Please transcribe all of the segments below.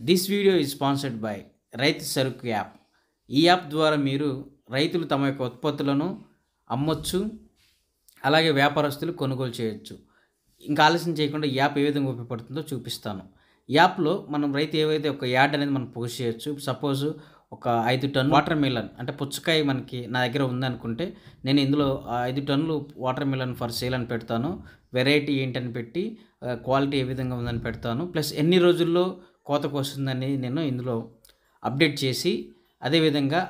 This video is sponsored by రైతు సరుకు app. ఈ యాప్ ద్వారా మీరు రైతులు తమ యొక్క ఉత్పత్తులను అమ్మొచ్చు, అలాగే వ్యాపారస్తులు కొనుగోలు చేయొచ్చు. ఇంకా ఆలస్యం చేయకుండా ఈ యాప్ ఏ విధంగా ఉపయోగపడుతుందో చూపిస్తాను. ఈ యాప్లో మనం రైతు ఏవైతే ఒక యాడ్ అనేది మనం పోస్ట్ చేయొచ్చు. సపోజ్ ఒక 5 టన్నులు వాటర్ మిలన్ అంటే పుచ్చకాయ మనకి నా దగ్గర ఉందనుకుంటే, నేను ఇందులో 5 టన్నులు వాటర్ మిలన్ ఫర్ సేల్ అని పెడతాను. వెరైటీ ఏంటని పెట్టి, క్వాలిటీ ఏ విధంగా ఉందని పెడతాను. ప్లస్ ఎన్ని రోజుల్లో కోతకు వస్తుందని నేను ఇందులో అప్డేట్ చేసి, అదేవిధంగా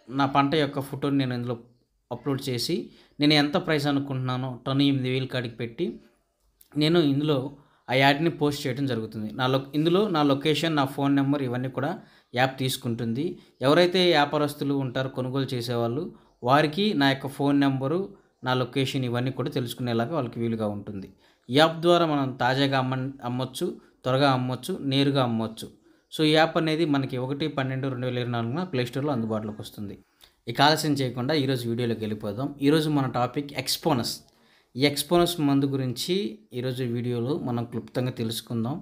నా పంట యొక్క ఫోటోని నేను ఇందులో అప్లోడ్ చేసి, నేను ఎంత ప్రైస్ అనుకుంటున్నానో టన్ను 8,000 కాడికి పెట్టి నేను ఇందులో ఆ యాడ్ని పోస్ట్ చేయడం జరుగుతుంది. ఇందులో నా లొకేషన్, నా ఫోన్ నెంబర్ ఇవన్నీ కూడా యాప్ తీసుకుంటుంది. ఎవరైతే వ్యాపారస్తులు ఉంటారో కొనుగోలు చేసేవాళ్ళు, వారికి నా యొక్క ఫోన్ నెంబరు, నా లొకేషన్ ఇవన్నీ కూడా తెలుసుకునేలాగా వాళ్ళకి వీలుగా ఉంటుంది. ఈ యాప్ ద్వారా మనం తాజాగా అమ్మొచ్చు, త్వరగా అమ్మొచ్చు, నేరుగా అమ్మొచ్చు. సో ఈ యాప్ అనేది మనకి 1/12/2024 ప్లేస్టోర్లో అందుబాటులోకి వస్తుంది. ఇక ఆలస్యం చేయకుండా ఈరోజు వీడియోలోకి వెళ్ళిపోదాం. ఈరోజు మన టాపిక్ ఎక్స్పోనస్. ఈ ఎక్స్పోనస్ మందు గురించి ఈరోజు వీడియోలో మనం క్లుప్తంగా తెలుసుకుందాం.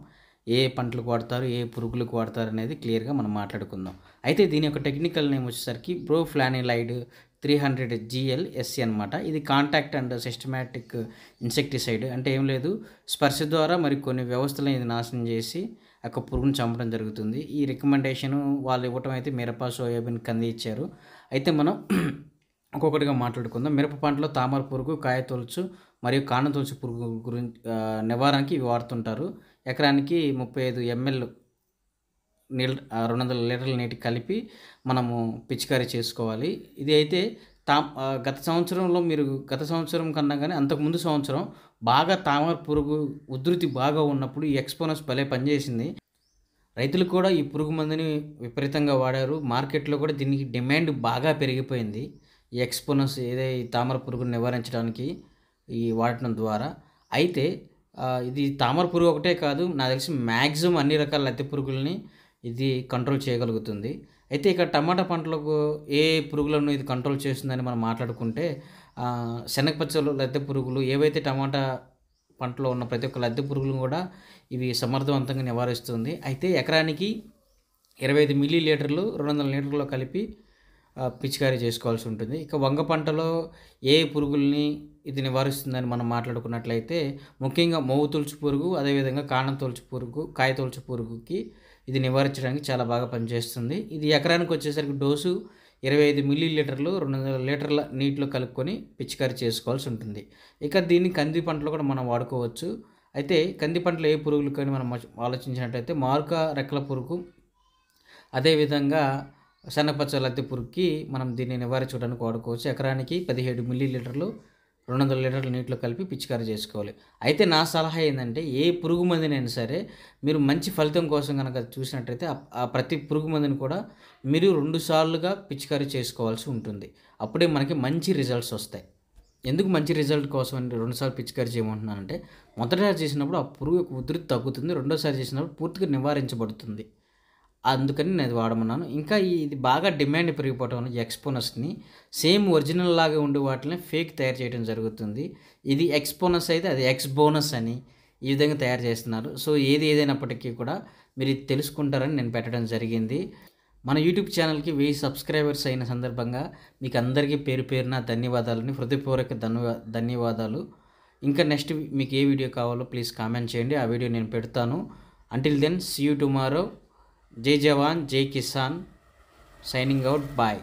ఏ పంటలకు వాడతారు, ఏ పురుగులకు వాడతారు అనేది క్లియర్గా మనం మాట్లాడుకుందాం. అయితే దీని యొక్క టెక్నికల్ నేమ్ వచ్చేసరికి ప్రొఫ్లానిలైడ్ 300 GL SC అనమాట. ఇది కాంటాక్ట్ అండ్ సిస్టమాటిక్ ఇన్సెక్టిసైడ్. అంటే ఏం లేదు, స్పర్శ ద్వారా మరి కొన్ని వ్యవస్థలను ఇది నాశనం చేసి ఒక పురుగును చంపడం జరుగుతుంది. ఈ రికమెండేషను వాళ్ళు ఇవ్వటం అయితే మిరప, సోయాబీన్, కంది ఇచ్చారు. అయితే మనం ఒక్కొక్కటిగా మాట్లాడుకుందాం. మిరప పంటలో తామర పురుగు, కాయ తొలుచు మరియు కాండం తొలుచు పురుగు గురించి నివారణకి ఇవి వాడుతుంటారు. ఎకరానికి 35 ml 200 లీటర్ల నీటి కలిపి మనము పిచికారీ చేసుకోవాలి. ఇది అయితే గత సంవత్సరం కన్నా కానీ అంతకుముందు సంవత్సరం బాగా తామర పురుగు ఉధృతి బాగా ఉన్నప్పుడు ఈ ఎక్స్పోనస్ భలే పనిచేసింది. రైతులు కూడా ఈ పురుగు మందుని విపరీతంగా వాడారు. మార్కెట్లో కూడా దీనికి డిమాండ్ బాగా పెరిగిపోయింది. ఈ ఎక్స్పోనస్ ఈ తామర పురుగును నివారించడానికి ఈ వాడటం ద్వారా. అయితే ఇది తామర పురుగు ఒకటే కాదు, నాకు తెలిసి మ్యాక్సిమం అన్ని రకాల లద్దె పురుగుల్ని ఇది కంట్రోల్ చేయగలుగుతుంది. అయితే ఇక టమాటా పంటలకు ఏ పురుగులను ఇది కంట్రోల్ చేస్తుందని మనం మాట్లాడుకుంటే, శనగపచ్చలు లద్దె పురుగులు ఏవైతే టమాటా పంటలో ఉన్న ప్రతి ఒక్క లద్దె పురుగులను కూడా ఇవి సమర్థవంతంగా నివారిస్తుంది. అయితే ఎకరానికి 25 మిల్లీలీటర్లు 200 లీటర్లో కలిపి పిచికారీ చేసుకోవాల్సి ఉంటుంది. ఇక వంగ పంటలో ఏ పురుగుల్ని ఇది నివారిస్తుందని మనం మాట్లాడుకున్నట్లయితే, ముఖ్యంగా మోవు తొలుచు పురుగు, అదేవిధంగా కాండం తొలుచు పురుగు, కాయ తొలుచు పురుగుకి ఇది నివారించడానికి చాలా బాగా పనిచేస్తుంది. ఇది ఎకరానికి వచ్చేసరికి డోసు 25 మిల్లీలీటర్లు 200 లీటర్ల నీటిలో కలుపుకొని పిచికారీ చేసుకోవాల్సి ఉంటుంది. ఇక దీన్ని కంది పంటలో కూడా మనం వాడుకోవచ్చు. అయితే కంది పంటలో ఏ పురుగులు కానీ మనం ఆలోచించినట్లయితే మారుక రెక్కల పురుగు, అదేవిధంగా శనగపచ్చ లద్దె పురుగుకి మనం దీన్ని నివారించడానికి వాడుకోవచ్చు. ఎకరానికి 17 మిల్లీలీటర్లు 200 లీటర్ల నీటిలో కలిపి పిచికారీ చేసుకోవాలి. అయితే నా సలహా ఏంటంటే, ఏ పురుగు మందునైనా సరే మీరు మంచి ఫలితం కోసం కనుక చూసినట్టయితే ఆ ప్రతి పురుగు మందుని కూడా మీరు 2 సార్లుగా పిచికారీ చేసుకోవాల్సి ఉంటుంది. అప్పుడే మనకి మంచి రిజల్ట్స్ వస్తాయి. ఎందుకు మంచి రిజల్ట్ కోసం అంటే 2 సార్లు పిచికారీ చేయమంటున్నానంటే, మొదటిసారి చేసినప్పుడు ఆ పురుగు యొక్క ఉధృతి తగ్గుతుంది, రెండోసారి చేసినప్పుడు పూర్తిగా నివారించబడుతుంది. అందుకని నేను అది వాడమన్నాను. ఇంకా ఇది బాగా డిమాండ్ పెరిగిపోవడం వల్ల ఎక్స్పోనస్ని సేమ్ ఒరిజినల్ లాగా ఉండే వాటిని ఫేక్ తయారు చేయడం జరుగుతుంది. ఇది ఎక్స్పోనస్ అయితే అది ఎక్స్బోనస్ అని ఈ విధంగా తయారు చేస్తున్నారు. సో ఏదైనప్పటికీ కూడా మీరు ఇది తెలుసుకుంటారని నేను పెట్టడం జరిగింది. మన యూట్యూబ్ ఛానల్కి 1000 సబ్స్క్రైబర్స్ అయిన సందర్భంగా మీకు అందరికీ పేరు పేరున ధన్యవాదాలని, హృదయపూర్వక ధన్యవాదాలు. ఇంకా నెక్స్ట్ మీకు ఏ వీడియో కావాలో ప్లీజ్ కామెంట్ చేయండి, ఆ వీడియో నేను పెడతాను. Until then, see you tomorrow. జై జవాన్, జై కిసాన్, సైనింగ్ అవుట్, బాయ్.